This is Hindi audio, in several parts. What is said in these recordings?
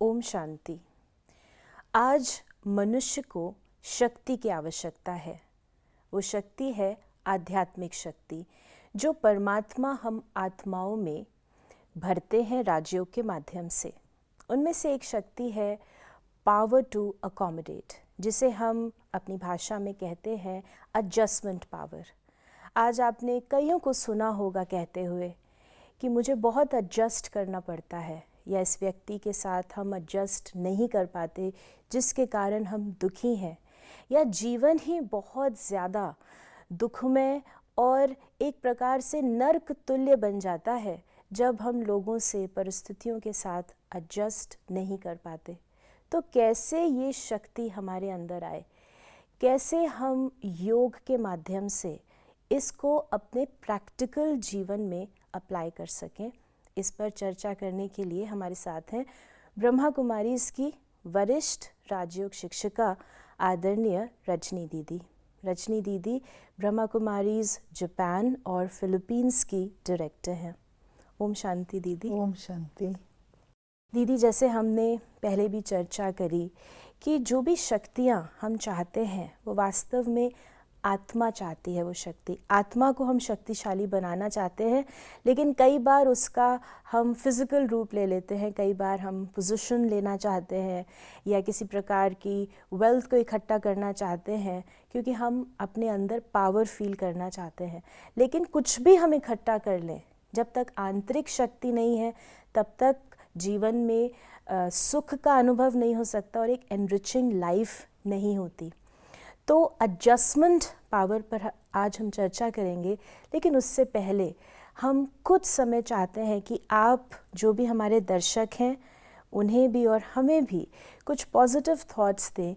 ओम शांति। आज मनुष्य को शक्ति की आवश्यकता है। वो शक्ति है आध्यात्मिक शक्ति, जो परमात्मा हम आत्माओं में भरते हैं राजयोग के माध्यम से। उनमें से एक शक्ति है पावर टू अकोमोडेट, जिसे हम अपनी भाषा में कहते हैं एडजस्टमेंट पावर। आज आपने कईयों को सुना होगा कहते हुए कि मुझे बहुत एडजस्ट करना पड़ता है, या इस व्यक्ति के साथ हम एडजस्ट नहीं कर पाते जिसके कारण हम दुखी हैं, या जीवन ही बहुत ज़्यादा दुखमय और एक प्रकार से नर्क तुल्य बन जाता है जब हम लोगों से परिस्थितियों के साथ एडजस्ट नहीं कर पाते। तो कैसे ये शक्ति हमारे अंदर आए, कैसे हम योग के माध्यम से इसको अपने प्रैक्टिकल जीवन में अप्लाई कर सकें, इस पर चर्चा करने के लिए हमारे साथ हैं ब्रह्मा कुमारीज़ की वरिष्ठ राजयोग शिक्षिका आदरणीय रजनी दीदी। रजनी दीदी ब्रह्मा कुमारीज़ जापान और फिलीपींस की डायरेक्टर हैं। ओम शांति दीदी। ओम शांति। दीदी, जैसे हमने पहले भी चर्चा करी कि जो भी शक्तियाँ हम चाहते हैं वो वास्तव में आत्मा चाहती है। वो शक्ति, आत्मा को हम शक्तिशाली बनाना चाहते हैं, लेकिन कई बार उसका हम फिज़िकल रूप ले लेते हैं। कई बार हम पोजीशन लेना चाहते हैं या किसी प्रकार की वेल्थ को इकट्ठा करना चाहते हैं, क्योंकि हम अपने अंदर पावर फील करना चाहते हैं। लेकिन कुछ भी हम इकट्ठा कर लें, जब तक आंतरिक शक्ति नहीं है तब तक जीवन में सुख का अनुभव नहीं हो सकता और एक एनरिचिंग लाइफ नहीं होती। तो एडजस्टमेंट पावर पर आज हम चर्चा करेंगे, लेकिन उससे पहले हम कुछ समय चाहते हैं कि आप जो भी हमारे दर्शक हैं उन्हें भी और हमें भी कुछ पॉजिटिव थॉट्स दें,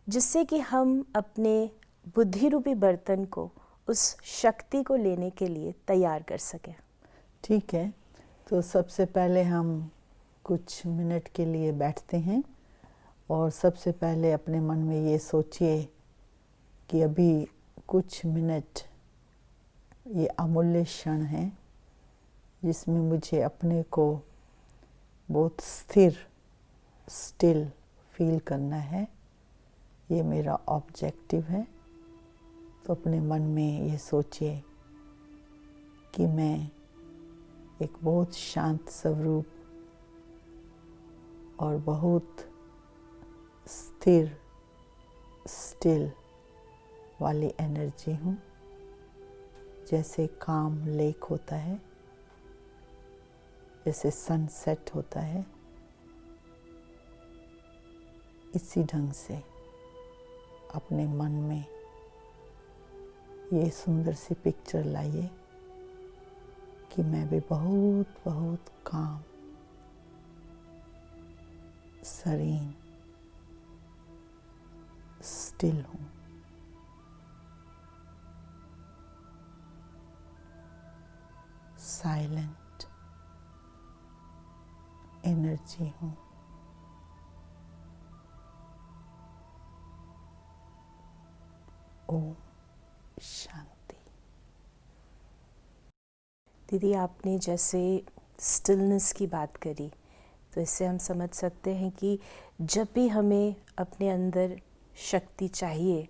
जिससे कि हम अपने बुद्धि रूपी बर्तन को, उस शक्ति को लेने के लिए तैयार कर सकें। ठीक है, तो सबसे पहले हम कुछ मिनट के लिए बैठते हैं और सबसे पहले अपने मन में ये सोचिए कि अभी कुछ मिनट ये अमूल्य क्षण है जिसमें मुझे अपने को बहुत स्थिर, स्टिल फील करना है। ये मेरा ऑब्जेक्टिव है। तो अपने मन में ये सोचिए कि मैं एक बहुत शांत स्वरूप और बहुत स्थिर, स्टिल वाली एनर्जी हूँ, जैसे काम लेक होता है, जैसे सनसेट होता है। इसी ढंग से अपने मन में ये सुंदर सी पिक्चर लाइए कि मैं भी बहुत बहुत काम, सरीन, स्टिल हूँ। साइलेंट एनर्जी हूँ। ओम शांति। दीदी, आपने जैसे स्टिलनेस की बात करी, तो इससे हम समझ सकते हैं कि जब भी हमें अपने अंदर शक्ति चाहिए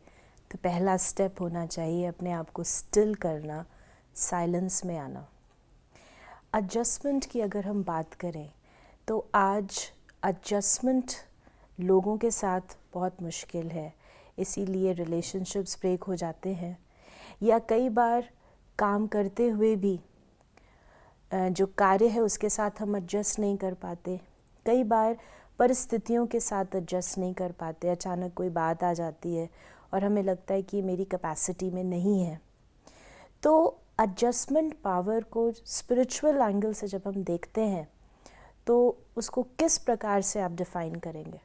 तो पहला स्टेप होना चाहिए अपने आप को स्टिल करना, साइलेंस में आना। एडजस्टमेंट की अगर हम बात करें तो आज एडजस्टमेंट लोगों के साथ बहुत मुश्किल है, इसीलिए रिलेशनशिप्स ब्रेक हो जाते हैं, या कई बार काम करते हुए भी जो कार्य है उसके साथ हम एडजस्ट नहीं कर पाते। कई बार परिस्थितियों के साथ एडजस्ट नहीं कर पाते। अचानक कोई बात आ जाती है और हमें लगता है कि मेरी कैपेसिटी में नहीं है। तो एडजस्टमेंट पावर को स्पिरिचुअल एंगल से जब हम देखते हैं तो उसको किस प्रकार से आप डिफाइन करेंगे?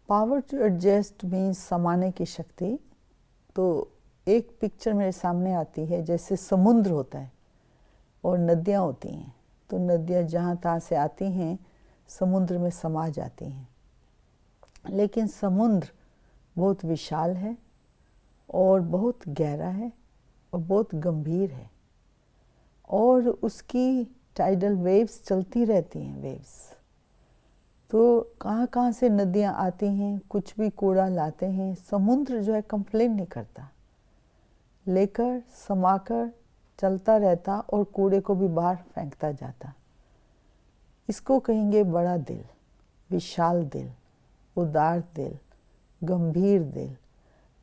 पावर टू एडजस्ट मीन्स समाने की शक्ति। तो एक पिक्चर मेरे सामने आती है, जैसे समुद्र होता है और नदियाँ होती हैं। तो नदियाँ जहाँ तहाँ से आती हैं, समुद्र में समा जाती हैं। लेकिन समुद्र बहुत विशाल है और बहुत गहरा है और बहुत गंभीर है, और उसकी टाइडल वेव्स चलती रहती हैं। वेव्स तो कहाँ कहाँ से नदियाँ आती हैं, कुछ भी कूड़ा लाते हैं। समुद्र जो है कंप्लेन नहीं करता, लेकर समाकर चलता रहता और कूड़े को भी बाहर फेंकता जाता। इसको कहेंगे बड़ा दिल, विशाल दिल, उदार दिल, गंभीर दिल।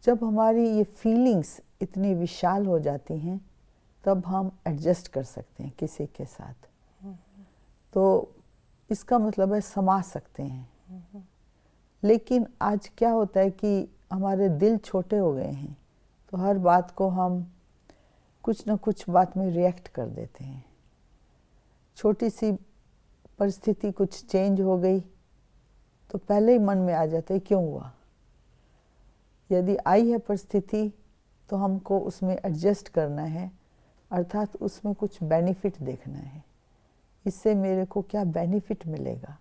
जब हमारी ये फीलिंग्स इतनी विशाल हो जाती हैं तब हम एडजस्ट कर सकते हैं किसी के साथ। तो इसका मतलब है समा सकते हैं। लेकिन आज क्या होता है कि हमारे दिल छोटे हो गए हैं, तो हर बात को हम कुछ ना कुछ बात में रिएक्ट कर देते हैं। छोटी सी परिस्थिति कुछ चेंज हो गई तो पहले ही मन में आ जाता है क्यों हुआ। यदि आई है परिस्थिति तो हमको उसमें एडजस्ट करना है, अर्थात उसमें कुछ बेनिफिट देखना है, इससे मेरे को क्या बेनिफिट मिलेगा।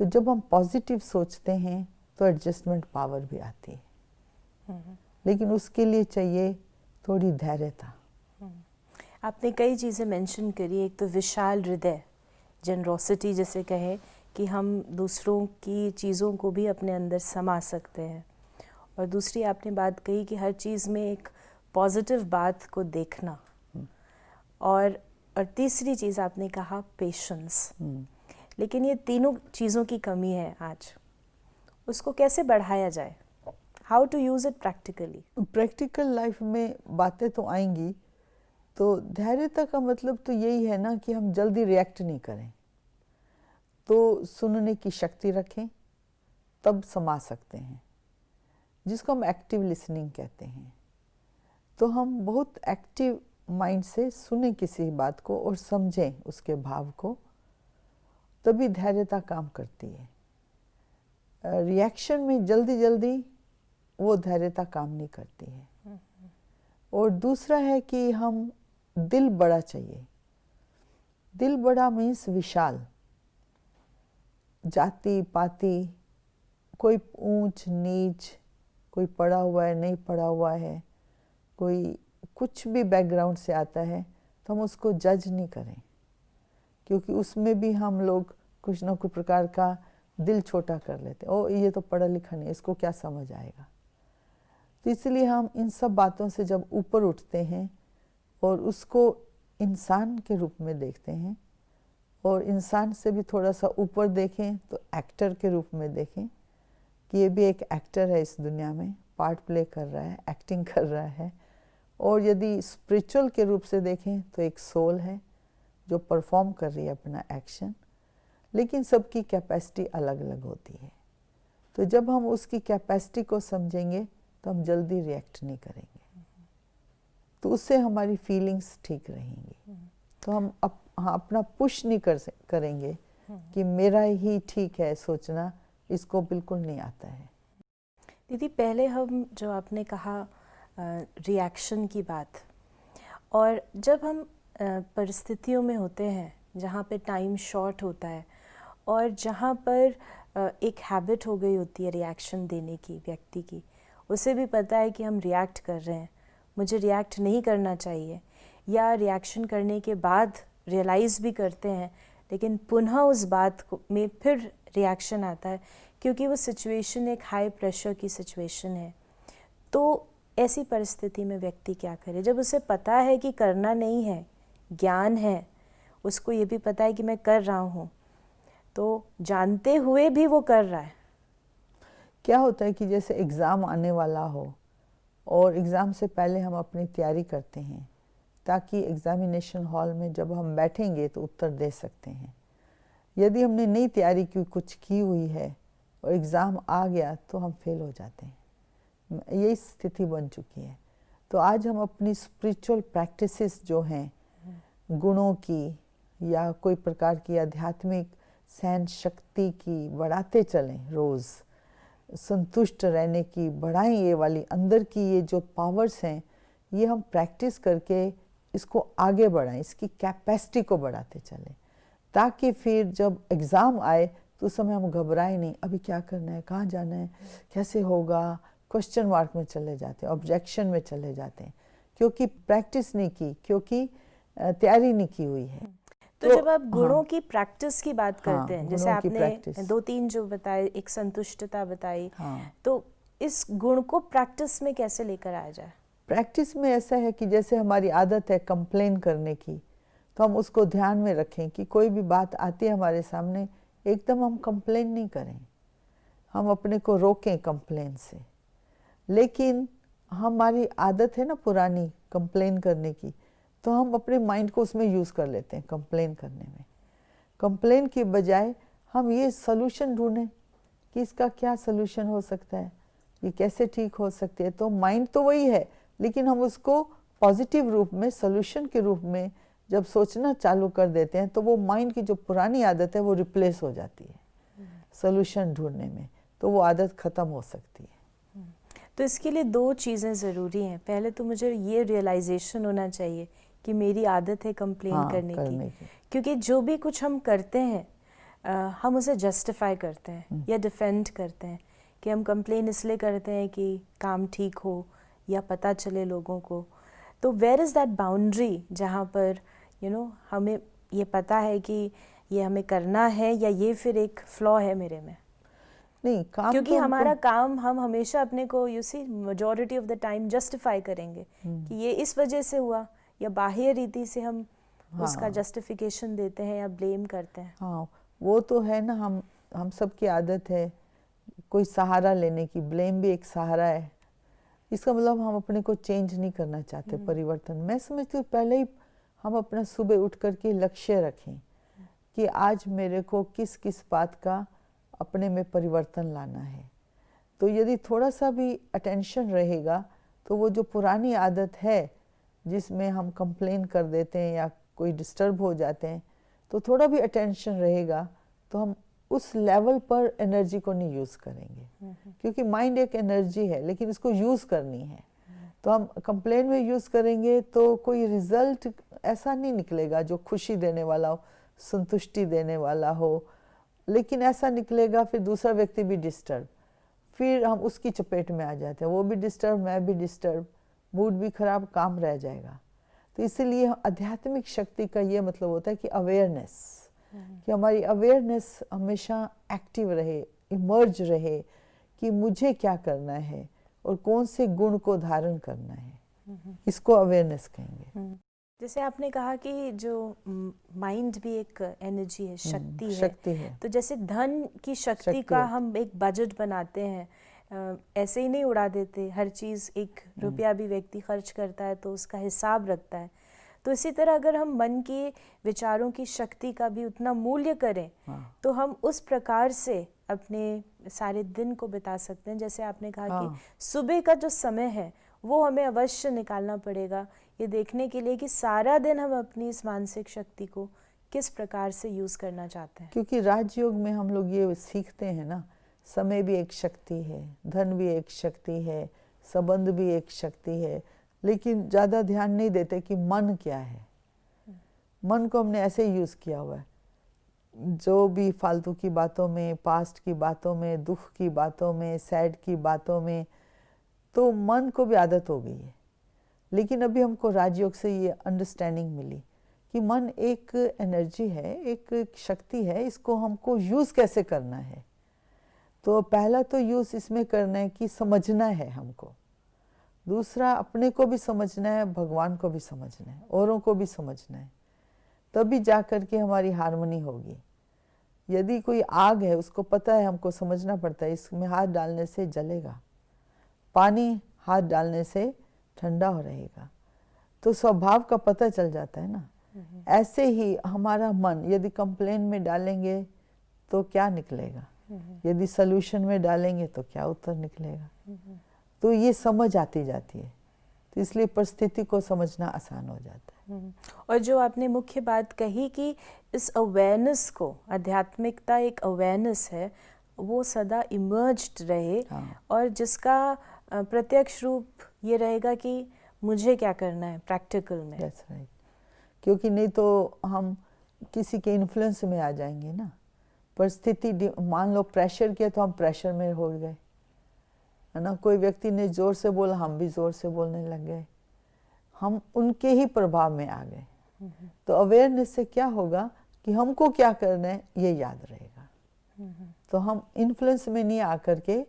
तो जब हम पॉजिटिव सोचते हैं तो एडजस्टमेंट पावर भी आती है, लेकिन उसके लिए चाहिए थोड़ी धैर्यता। आपने कई चीज़ें मेंशन करी, एक तो विशाल हृदय, जनरोसिटी जिसे कहें, कि हम दूसरों की चीज़ों को भी अपने अंदर समा सकते हैं, और दूसरी आपने बात कही कि हर चीज़ में एक पॉजिटिव बात को देखना, और तीसरी चीज़ आपने कहा पेशेंस। लेकिन ये तीनों चीज़ों की कमी है आज, उसको कैसे बढ़ाया जाए? How to use it practically? Practical life में बातें तो आएंगी, तो धैर्यता का मतलब तो यही है ना कि हम जल्दी रिएक्ट नहीं करें, तो सुनने की शक्ति रखें, तब समा सकते हैं, जिसको हम एक्टिव लिसनिंग कहते हैं। तो हम बहुत एक्टिव माइंड से सुने किसी बात को और समझें उसके भाव को, तभी धैर्यता काम करती है। रिएक्शन में जल्दी जल्दी वो धैर्यता काम नहीं करती है। और दूसरा है कि हम दिल बड़ा चाहिए। दिल बड़ा मीन्स विशाल, जाति पाति, कोई ऊंच नीच, कोई पढ़ा हुआ है नहीं पढ़ा हुआ है, कोई कुछ भी बैकग्राउंड से आता है, तो हम उसको जज नहीं करें, क्योंकि उसमें भी हम लोग कुछ ना कुछ प्रकार का दिल छोटा कर लेते हैं। ओ ये तो पढ़ा लिखा नहीं, इसको क्या समझ आएगा। तो इसलिए हम इन सब बातों से जब ऊपर उठते हैं और उसको इंसान के रूप में देखते हैं, और इंसान से भी थोड़ा सा ऊपर देखें तो एक्टर के रूप में देखें कि ये भी एक एक्टर है, इस दुनिया में पार्ट प्ले कर रहा है, एक्टिंग कर रहा है। और यदि स्पिरिचुअल के रूप से देखें तो एक सोल है जो परफॉर्म कर रही है अपना एक्शन, लेकिन सबकी कैपेसिटी अलग अलग होती है। तो जब हम उसकी कैपेसिटी को समझेंगे तो हम जल्दी रिएक्ट नहीं करेंगे, तो उससे हमारी फीलिंग्स ठीक रहेंगी। तो हम अपना पुश नहीं करेंगे कि मेरा ही ठीक है सोचना, इसको बिल्कुल नहीं आता है। दीदी, पहले हम जो आपने कहा रिएक्शन की बात, और जब हम परिस्थितियों में होते हैं जहाँ पे टाइम शॉर्ट होता है और जहाँ पर एक हैबिट हो गई होती है रिएक्शन देने की व्यक्ति की, उसे भी पता है कि हम रिएक्ट कर रहे हैं, मुझे रिएक्ट नहीं करना चाहिए, या रिएक्शन करने के बाद रियलाइज़ भी करते हैं लेकिन पुनः उस बात को में फिर रिएक्शन आता है क्योंकि वो सिचुएशन एक हाई प्रेशर की सिचुएशन है। तो ऐसी परिस्थिति में व्यक्ति क्या करे जब उसे पता है कि करना नहीं है, ज्ञान है, उसको ये भी पता है कि मैं कर रहा हूँ, तो जानते हुए भी वो कर रहा है? क्या होता है कि जैसे एग्ज़ाम आने वाला हो और एग्ज़ाम से पहले हम अपनी तैयारी करते हैं ताकि एग्ज़ामिनेशन हॉल में जब हम बैठेंगे तो उत्तर दे सकते हैं। यदि हमने नई तैयारी कुछ की हुई है और एग्ज़ाम आ गया तो हम फेल हो जाते हैं। यही स्थिति बन चुकी है। तो आज हम अपनी स्पिरिचुअल प्रैक्टिसेस जो हैं, गुणों की या कोई प्रकार की आध्यात्मिक सहन शक्ति की बढ़ाते चलें, रोज़ संतुष्ट रहने की बढ़ाएं। ये वाली अंदर की ये जो पावर्स हैं, ये हम प्रैक्टिस करके इसको आगे बढ़ाएं, इसकी कैपेसिटी को बढ़ाते चलें, ताकि फिर जब एग्ज़ाम आए तो उस समय हम घबराएं नहीं, अभी क्या करना है, कहाँ जाना है, कैसे होगा, क्वेश्चन मार्क में चले जाते हैं, ऑब्जेक्शन में चले जाते हैं, क्योंकि प्रैक्टिस नहीं की, क्योंकि तैयारी नहीं की हुई है। तो जब आप गुणों की प्रैक्टिस की बात करते हैं, जैसे गुणों की आपने practice। 2-3 जो बताए, एक संतुष्टता बताई, हाँ, तो इस गुण को प्रैक्टिस में कैसे लेकर आया जाए? प्रैक्टिस में ऐसा है कि जैसे हमारी आदत है कंप्लेन करने की, तो हम उसको ध्यान में रखें कि कोई भी बात आती है हमारे सामने, एकदम हम कंप्लेन नहीं करें, हम अपने को रोकें कंप्लेन से। लेकिन हमारी आदत है ना पुरानी कंप्लेन करने की, तो हम अपने माइंड को उसमें यूज़ कर लेते हैं कंप्लेन करने में। कंप्लेन की बजाय हम ये सॉल्यूशन ढूंढें कि इसका क्या सॉल्यूशन हो सकता है, ये कैसे ठीक हो सकती है। तो माइंड तो वही है, लेकिन हम उसको पॉजिटिव रूप में, सॉल्यूशन के रूप में जब सोचना चालू कर देते हैं, तो वो माइंड की जो पुरानी आदत है वो रिप्लेस हो जाती है सॉल्यूशन ढूंढने में, तो वो आदत ख़त्म हो सकती है। तो इसके लिए 2 चीज़ें ज़रूरी हैं। पहले तो मुझे ये रियलाइजेशन होना चाहिए कि मेरी आदत है कंप्लेन करने की, क्योंकि जो भी कुछ हम करते हैं हम उसे जस्टिफाई करते हैं या डिफेंड करते हैं कि हम कंप्लेन इसलिए करते हैं कि काम ठीक हो या पता चले लोगों को। तो वेयर इज़ दैट बाउंड्री जहाँ पर हमें ये पता है कि ये हमें करना है या ये फिर एक फ्लॉ है मेरे में? नहीं, काम क्योंकि तो हमारा काम, हम हमेशा अपने को majority of the time justify करेंगे कि ये इस वजह से हुआ, या बाह्य रीति से हम उसका जस्टिफिकेशन देते हैं या ब्लेम करते हैं। हाँ, वो तो है ना, हम सब की आदत है कोई सहारा लेने की। ब्लेम भी एक सहारा है। इसका मतलब हम अपने को चेंज नहीं करना चाहते, परिवर्तन। मैं समझती हूँ पहले ही हम अपना सुबह उठ कर के लक्ष्य रखें कि आज मेरे को किस किस बात का अपने में परिवर्तन लाना है। तो यदि थोड़ा सा भी अटेंशन रहेगा, तो वो जो पुरानी आदत है जिसमें हम कंप्लेन कर देते हैं या कोई डिस्टर्ब हो जाते हैं, तो थोड़ा भी अटेंशन रहेगा तो हम उस लेवल पर एनर्जी को नहीं यूज़ करेंगे। क्योंकि माइंड एक एनर्जी है, लेकिन इसको यूज़ करनी है। तो हम कंप्लेन में यूज़ करेंगे तो कोई रिजल्ट ऐसा नहीं निकलेगा जो खुशी देने वाला हो, संतुष्टि देने वाला हो। लेकिन ऐसा निकलेगा फिर दूसरा व्यक्ति भी डिस्टर्ब, फिर हम उसकी चपेट में आ जाते हैं, वो भी डिस्टर्ब, मैं भी डिस्टर्ब, मूड भी खराब, काम रह जाएगा। तो इसीलिए आध्यात्मिक शक्ति का ये मतलब होता है कि अवेयरनेस, कि हमारी अवेयरनेस हमेशा एक्टिव रहे, इमर्ज रहे कि मुझे क्या करना है और कौन से गुण को धारण करना है। इसको अवेयरनेस कहेंगे। जैसे आपने कहा कि जो माइंड भी एक एनर्जी है, शक्ति है। तो जैसे धन की शक्ति का हम एक बजट बनाते हैं, ऐसे ही नहीं उड़ा देते। हर चीज़, 1 रुपया भी व्यक्ति खर्च करता है तो उसका हिसाब रखता है। तो इसी तरह अगर हम मन के विचारों की शक्ति का भी उतना मूल्य करें, तो हम उस प्रकार से अपने सारे दिन को बिता सकते हैं। जैसे आपने कहा कि सुबह का जो समय है वो हमें अवश्य निकालना पड़ेगा, ये देखने के लिए कि सारा दिन हम अपनी इस मानसिक शक्ति को किस प्रकार से यूज़ करना चाहते हैं। क्योंकि राजयोग में हम लोग ये सीखते हैं ना, समय भी एक शक्ति है, धन भी एक शक्ति है, संबंध भी एक शक्ति है, लेकिन ज़्यादा ध्यान नहीं देते कि मन क्या है। मन को हमने ऐसे यूज़ किया हुआ है, जो भी फालतू की बातों में, पास्ट की बातों में, दुख की बातों में, सैड की बातों में, तो मन को भी आदत हो गई है। लेकिन अभी हमको राजयोग से ये अंडरस्टैंडिंग मिली कि मन एक एनर्जी है, एक शक्ति है, इसको हमको यूज़ कैसे करना है। तो पहला तो यूज़ इसमें करना है कि समझना है हमको। दूसरा, अपने को भी समझना है, भगवान को भी समझना है, औरों को भी समझना है, तभी जा कर के हमारी हार्मनी होगी। यदि कोई आग है, उसको पता है, हमको समझना पड़ता है इसमें हाथ डालने से जलेगा, पानी हाथ डालने से ठंडा हो रहेगा, तो स्वभाव का पता चल जाता है ना। ऐसे ही हमारा मन यदि कंप्लेन में डालेंगे तो क्या निकलेगा, यदि सॉल्यूशन में डालेंगे तो क्या उत्तर निकलेगा। तो ये समझ आती जाती है, तो इसलिए परिस्थिति को समझना आसान हो जाता है। और जो आपने मुख्य बात कही कि इस अवेयरनेस को, आध्यात्मिकता एक अवेयरनेस है, वो सदा इमर्ज्ड रहे, और जिसका प्रत्यक्ष रूप ये रहेगा कि मुझे क्या करना है प्रैक्टिकल में। That's right. क्योंकि नहीं तो हम किसी के इन्फ्लुएंस में आ जाएंगे ना। परिस्थिति, मान लो प्रेशर किया तो हम प्रेशर में हो गए, है ना। कोई व्यक्ति ने जोर से बोला, हम भी जोर से बोलने लग गए, हम उनके ही प्रभाव में आ गए। तो अवेयरनेस से क्या होगा कि हमको क्या करना है ये याद रहेगा। तो हम इन्फ्लुएंस में नहीं आकर के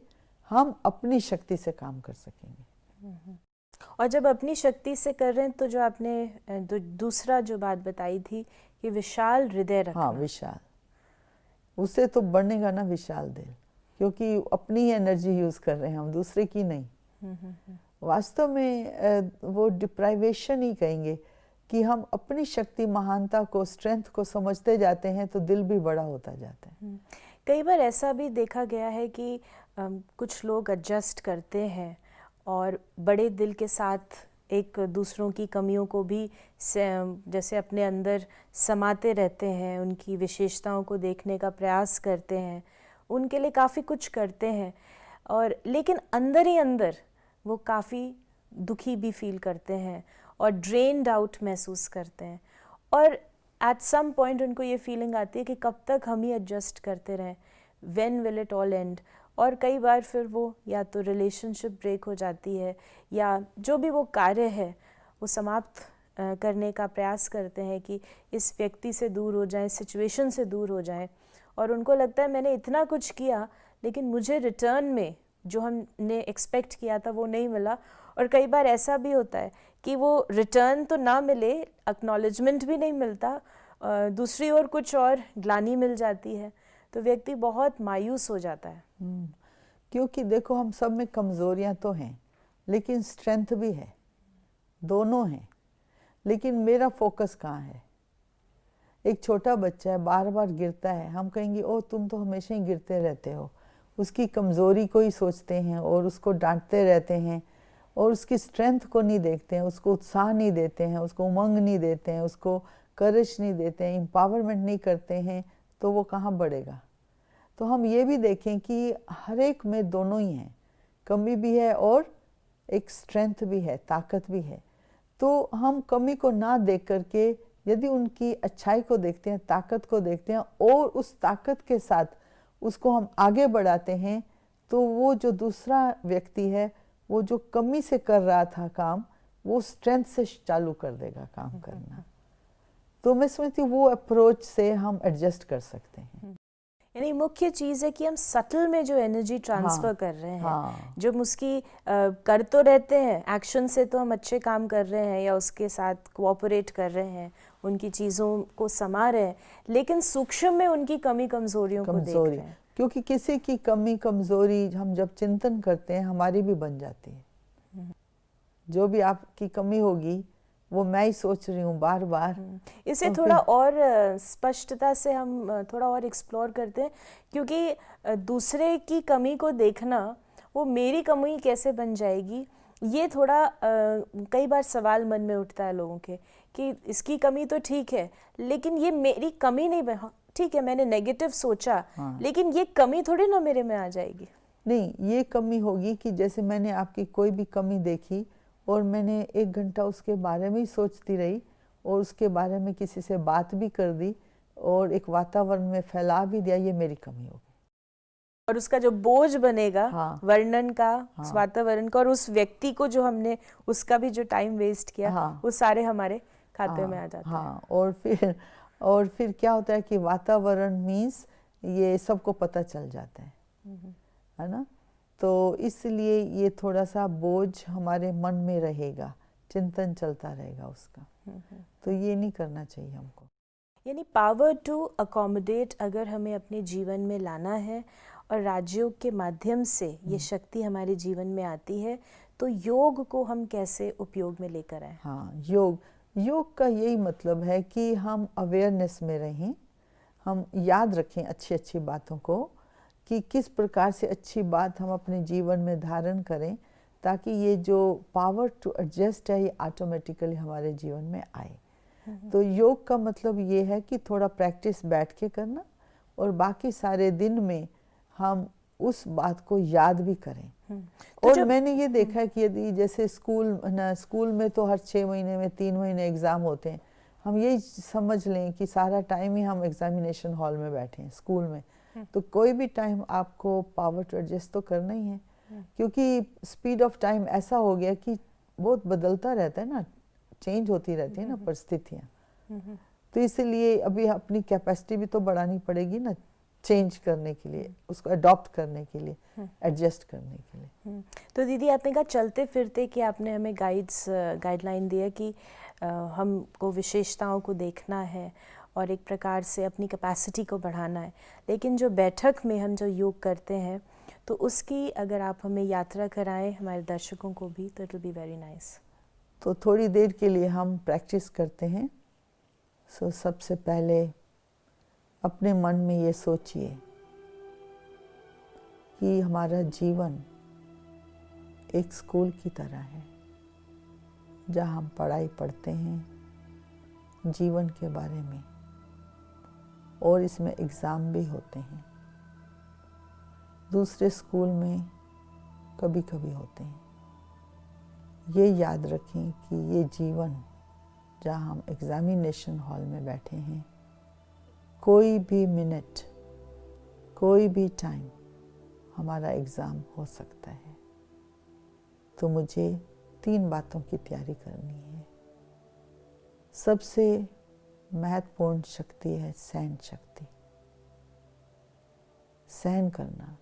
हम अपनी शक्ति से काम कर सकेंगे। और जब अपनी शक्ति से कर रहे हैं तो जो आपने दूसरा जो बात बताई थी कि विशाल हृदय रखना। हाँ, विशाल, उससे तो बढ़ेगा ना विशाल दिल, क्योंकि अपनी एनर्जी यूज कर रहे हैं हम, दूसरे की नहीं। वास्तव में वो डिप्राइवेशन ही कहेंगे कि हम अपनी शक्ति, महानता को, स्ट्रेंथ को समझते जाते हैं तो दिल भी बड़ा होता जाता है। कई बार ऐसा भी देखा गया है कि कुछ लोग एडजस्ट करते हैं और बड़े दिल के साथ एक दूसरों की कमियों को भी जैसे अपने अंदर समाते रहते हैं, उनकी विशेषताओं को देखने का प्रयास करते हैं, उनके लिए काफ़ी कुछ करते हैं, और लेकिन अंदर ही अंदर वो काफ़ी दुखी भी फील करते हैं और ड्रेन्ड आउट महसूस करते हैं, और एट सम पॉइंट उनको ये फीलिंग आती है कि कब तक हम ही एडजस्ट करते रहें, when will it all and. और कई बार फिर वो या तो रिलेशनशिप ब्रेक हो जाती है या जो भी वो कार्य है वो समाप्त करने का प्रयास करते हैं कि इस व्यक्ति से दूर हो जाएं, सिचुएशन से दूर हो जाएं, और उनको लगता है मैंने इतना कुछ किया लेकिन मुझे रिटर्न में जो हमने एक्सपेक्ट किया था वो नहीं मिला। और कई बार ऐसा भी होता है कि वो रिटर्न तो ना मिले, एक्नॉलेजमेंट भी नहीं मिलता, दूसरी ओर कुछ और ग्लानि मिल जाती है, तो व्यक्ति बहुत मायूस हो जाता है। क्योंकि देखो हम सब में कमज़ोरियां तो हैं लेकिन स्ट्रेंथ भी है, दोनों हैं। लेकिन मेरा फोकस कहाँ है? एक छोटा बच्चा है, बार बार गिरता है, हम कहेंगे ओ तुम तो हमेशा ही गिरते रहते हो, उसकी कमज़ोरी को ही सोचते हैं और उसको डांटते रहते हैं और उसकी स्ट्रेंथ को नहीं देखते हैं, उसको उत्साह नहीं देते हैं, उसको उमंग नहीं देते हैं, उसको करेज नहीं देते हैं, एम्पावरमेंट नहीं करते हैं, तो वो कहाँ बढ़ेगा? तो हम ये भी देखें कि हर एक में दोनों ही हैं, कमी भी है और एक स्ट्रेंथ भी है, ताकत भी है। तो हम कमी को ना देख करके यदि उनकी अच्छाई को देखते हैं, ताकत को देखते हैं और उस ताकत के साथ उसको हम आगे बढ़ाते हैं, तो वो जो दूसरा व्यक्ति है वो जो कमी से कर रहा था काम, वो स्ट्रेंथ से चालू कर देगा काम करना। तो मैं समझती हूँ वो अप्रोच से हम एडजस्ट कर सकते हैं। यानी मुख्य चीज़ है कि हम सटल में जो एनर्जी ट्रांसफ़र कर रहे हैं, जो उसकी कर तो रहते हैं, एक्शन से तो हम अच्छे काम कर रहे हैं या उसके साथ कोऑपरेट कर रहे हैं, उनकी चीज़ों को समा रहे हैं, लेकिन सूक्ष्म में उनकी कमी कमज़ोरियों को देख रहे हैं। क्योंकि किसी की कमी कमज़ोरी हम जब चिंतन करते हैं हमारी भी बन जाती है। जो भी आपकी कमी होगी वो मैं ही सोच रही हूँ बार बार। इसे थोड़ा और स्पष्टता से हम थोड़ा और एक्सप्लोर करते हैं, क्योंकि दूसरे की कमी को देखना, वो मेरी कमी कैसे बन जाएगी, ये थोड़ा कई बार सवाल मन में उठता है लोगों के कि इसकी कमी तो ठीक है लेकिन ये मेरी कमी नहीं बन, ठीक है मैंने नेगेटिव सोचा, लेकिन ये कमी थोड़ी ना मेरे में आ जाएगी। नहीं, ये कमी होगी कि जैसे मैंने आपकी कोई भी कमी देखी और मैंने 1 घंटा उसके बारे में ही सोचती रही और उसके बारे में किसी से बात भी कर दी और एक वातावरण में फैला भी दिया, ये मेरी कमी होगी। और उसका जो बोझ बनेगा वर्णन का, वातावरण का, और उस व्यक्ति को जो हमने उसका भी जो टाइम वेस्ट किया, वो सारे हमारे खाते में आ जाते हैं। और फिर क्या होता है कि वातावरण मीन्स ये सबको पता चल जाता है ना? तो इसलिए ये थोड़ा सा बोझ हमारे मन में रहेगा, चिंतन चलता रहेगा उसका। तो ये नहीं करना चाहिए हमको। यानी पावर टू अकोमोडेट अगर हमें अपने जीवन में लाना है और राजयोग के माध्यम से ये शक्ति हमारे जीवन में आती है, तो योग को हम कैसे उपयोग में लेकर आए? हाँ, योग का यही मतलब है कि हम अवेयरनेस में रहें, हम याद रखें अच्छी अच्छी बातों को कि किस प्रकार से अच्छी बात हम अपने जीवन में धारण करें ताकि ये जो पावर टू एडजस्ट है ये ऑटोमेटिकली हमारे जीवन में आए। तो योग का मतलब ये है कि थोड़ा प्रैक्टिस बैठ के करना और बाकी सारे दिन में हम उस बात को याद भी करें। और मैंने ये देखा है कि यदि जैसे स्कूल में तो हर 6 महीने में 3 महीने एग्ज़ाम होते हैं, हम यही समझ लें कि सारा टाइम ही हम एग्जामिनेशन हॉल में बैठे हैं स्कूल में, तो कोई भी टाइम आपको पावर टू एडजस्ट तो करना ही है, क्योंकि स्पीड ऑफ टाइम ऐसा हो गया कि बहुत बदलता रहता है ना, चेंज होती रहती है ना परिस्थितियाँ। तो इसलिए अभी अपनी कैपेसिटी भी तो बढ़ानी पड़ेगी ना, चेंज करने के लिए, उसको अडॉप्ट करने के लिए, एडजस्ट करने के लिए। तो दीदी आपने कहा चलते फिरते कि आपने हमें गाइडलाइन दिया कि हमको विशेषताओं को देखना है और एक प्रकार से अपनी कैपेसिटी को बढ़ाना है, लेकिन जो बैठक में हम जो योग करते हैं तो उसकी अगर आप हमें यात्रा कराएं हमारे दर्शकों को भी, तो it will be very nice. तो थोड़ी देर के लिए हम प्रैक्टिस करते हैं। सबसे पहले अपने मन में ये सोचिए कि हमारा जीवन एक स्कूल की तरह है, जहाँ हम पढ़ाई पढ़ते हैं जीवन के बारे में, और इसमें एग्ज़ाम भी होते हैं। दूसरे स्कूल में कभी कभी होते हैं। ये याद रखें कि ये जीवन जहाँ हम एग्ज़ामिनेशन हॉल में बैठे हैं, कोई भी मिनट, कोई भी टाइम हमारा एग्ज़ाम हो सकता है। तो मुझे 3 बातों की तैयारी करनी है। सबसे महत्वपूर्ण शक्ति है सहन शक्ति। सहन करना,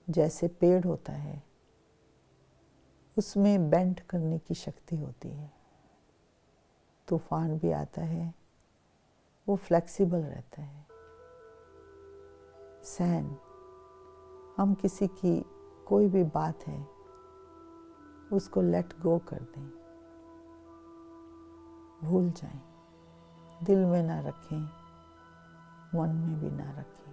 जैसे पेड़ होता है उसमें बेंड करने की शक्ति होती है। तूफान भी आता है, वो फ्लेक्सिबल रहता है। सहन, हम किसी की कोई भी बात है उसको लेट गो कर दें, भूल जाएं, दिल में ना रखें, मन में भी ना रखें।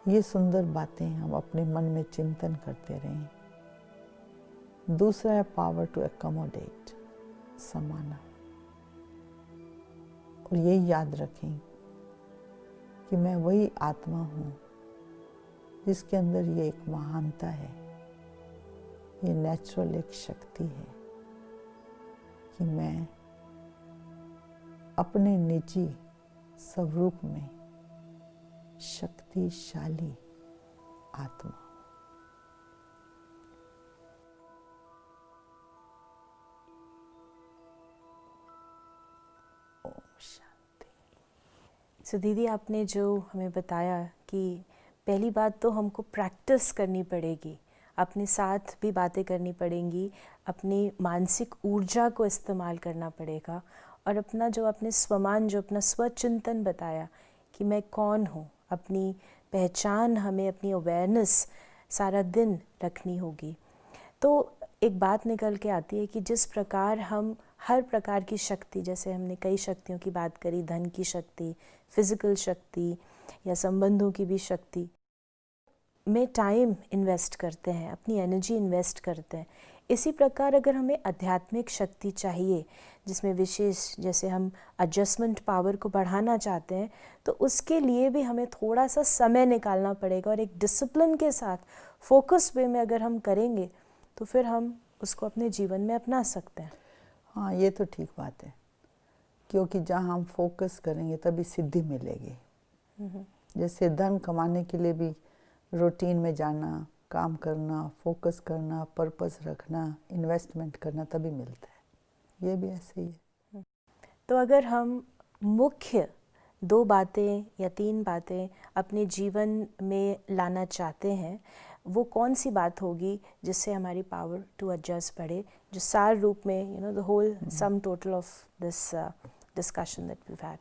ये सुंदर बातें हम अपने मन में चिंतन करते रहें। दूसरा है पावर टू एकोमोडेट, समाना। और ये याद रखें कि मैं वही आत्मा हूँ जिसके अंदर ये एक महानता है, ये नेचुरल एक शक्ति है कि मैं अपने निजी स्वरूप में शक्तिशाली आत्मा। ओम शांति। सो दीदी आपने जो हमें बताया कि पहली बात तो हमको प्रैक्टिस करनी पड़ेगी, अपने साथ भी बातें करनी पड़ेंगी, अपनी मानसिक ऊर्जा को इस्तेमाल करना पड़ेगा, और अपना जो आपने स्वमान, जो अपना स्वचिंतन बताया कि मैं कौन हूँ, अपनी पहचान, हमें अपनी अवेयरनेस सारा दिन रखनी होगी। तो एक बात निकल के आती है कि जिस प्रकार हम हर प्रकार की शक्ति, जैसे हमने कई शक्तियों की बात करी, धन की शक्ति, फिजिकल शक्ति या संबंधों की भी शक्ति में टाइम इन्वेस्ट करते हैं, अपनी एनर्जी इन्वेस्ट करते हैं, इसी प्रकार अगर हमें आध्यात्मिक शक्ति चाहिए जिसमें विशेष, जैसे हम एडजस्टमेंट पावर को बढ़ाना चाहते हैं, तो उसके लिए भी हमें थोड़ा सा समय निकालना पड़ेगा, और एक डिसिप्लिन के साथ फोकस वे में अगर हम करेंगे तो फिर हम उसको अपने जीवन में अपना सकते हैं। हाँ, ये तो ठीक बात है, क्योंकि जहाँ हम फोकस करेंगे तभी सिद्धि मिलेगी। जैसे धन कमाने के लिए भी रूटीन में जाना, काम करना, फोकस करना, पर्पस रखना, इन्वेस्टमेंट करना, तभी मिलता है। ये भी ऐसे ही है। तो अगर हम मुख्य 2 बातें या 3 बातें अपने जीवन में लाना चाहते हैं, वो कौन सी बात होगी जिससे हमारी पावर टू एडजस्ट बढ़े, जो सार रूप में the whole sum total of this discussion that we had?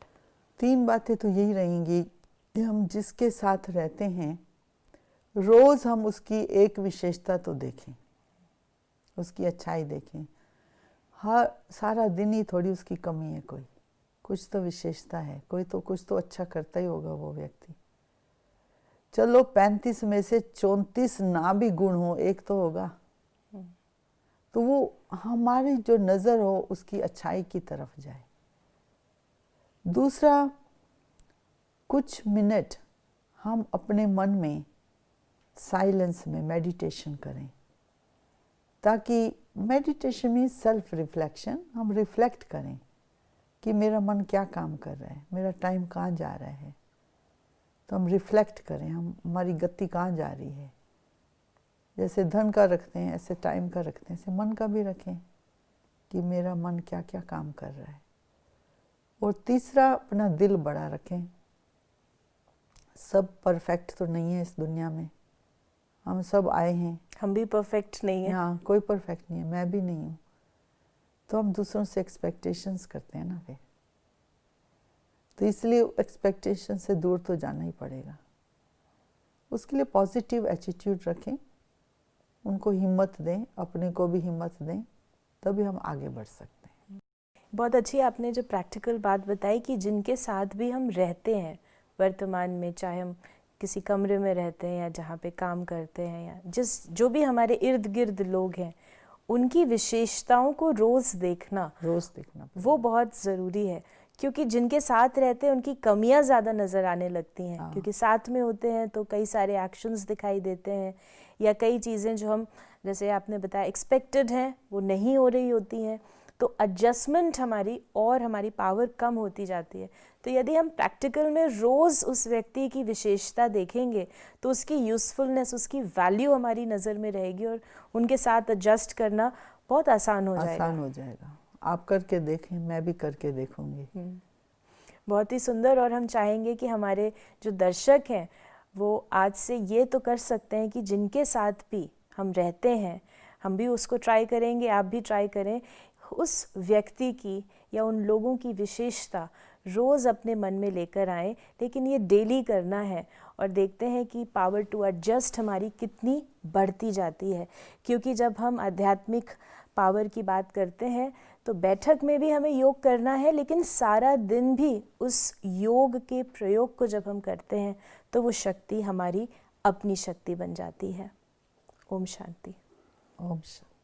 3 बातें तो यही रहेंगी कि हम जिसके साथ रहते हैं रोज़ हम उसकी एक विशेषता तो देखें, उसकी अच्छाई देखें। हर सारा दिन ही थोड़ी उसकी कमी है, कुछ तो विशेषता है, कोई तो कुछ तो अच्छा करता ही होगा वो व्यक्ति। चलो 35 में से 34 ना भी गुण हो, एक तो होगा, तो वो हमारी जो नज़र हो उसकी अच्छाई की तरफ जाए। दूसरा, कुछ मिनट हम अपने मन में साइलेंस में मेडिटेशन करें, ताकि मेडिटेशन मीन सेल्फ रिफ्लेक्शन, हम रिफ्लेक्ट करें कि मेरा मन क्या काम कर रहा है, मेरा टाइम कहाँ जा रहा है। तो हम रिफ्लेक्ट करें, हमारी गति कहाँ जा रही है। जैसे धन का रखते हैं ऐसे टाइम का रखते हैं, ऐसे मन का भी रखें। कि मेरा मन क्या क्या काम कर रहा है। और तीसरा, अपना दिल बड़ा रखें। सब परफेक्ट तो नहीं है इस दुनिया में, हम सब आए हैं, हम भी परफेक्ट नहीं है। हाँ कोई परफेक्ट नहीं है, मैं भी नहीं हूँ। तो हम दूसरों से एक्सपेक्टेशंस करते हैं ना फिर, तो इसलिए एक्सपेक्टेशन से दूर तो जाना ही पड़ेगा। उसके लिए पॉजिटिव एटीट्यूड रखें, उनको हिम्मत दें, अपने को भी हिम्मत दें, तभी हम आगे बढ़ सकते हैं। बहुत अच्छी आपने जो प्रैक्टिकल बात बताई कि जिनके साथ भी हम रहते हैं वर्तमान में, चाहे हम किसी कमरे में रहते हैं या जहाँ पे काम करते हैं या जो भी हमारे इर्द गिर्द लोग हैं, उनकी विशेषताओं को रोज़ देखना वो बहुत ज़रूरी है। क्योंकि जिनके साथ रहते हैं उनकी कमियां ज़्यादा नज़र आने लगती हैं, क्योंकि साथ में होते हैं तो कई सारे एक्शंस दिखाई देते हैं या कई चीज़ें जो हम, जैसे आपने बताया, एक्सपेक्टेड हैं वो नहीं हो रही होती हैं, तो एडजस्टमेंट हमारी पावर कम होती जाती है। तो यदि हम प्रैक्टिकल में रोज़ उस व्यक्ति की विशेषता देखेंगे तो उसकी यूज़फुलनेस, उसकी वैल्यू हमारी नज़र में रहेगी और उनके साथ एडजस्ट करना बहुत आसान हो जाएगा। आप करके देखें, मैं भी करके देखूंगी। बहुत ही सुंदर। और हम चाहेंगे कि हमारे जो दर्शक हैं वो आज से ये तो कर सकते हैं कि जिनके साथ भी हम रहते हैं, हम भी उसको ट्राई करेंगे, आप भी ट्राई करें, उस व्यक्ति की या उन लोगों की विशेषता रोज़ अपने मन में लेकर आएँ। लेकिन ये डेली करना है और देखते हैं कि पावर टू एडजस्ट हमारी कितनी बढ़ती जाती है। क्योंकि जब हम आध्यात्मिक पावर की बात करते हैं तो बैठक में भी हमें योग करना है, लेकिन सारा दिन भी उस योग के प्रयोग को जब हम करते हैं तो वो शक्ति हमारी अपनी शक्ति बन जाती है। ओम शांति। ओम शांति।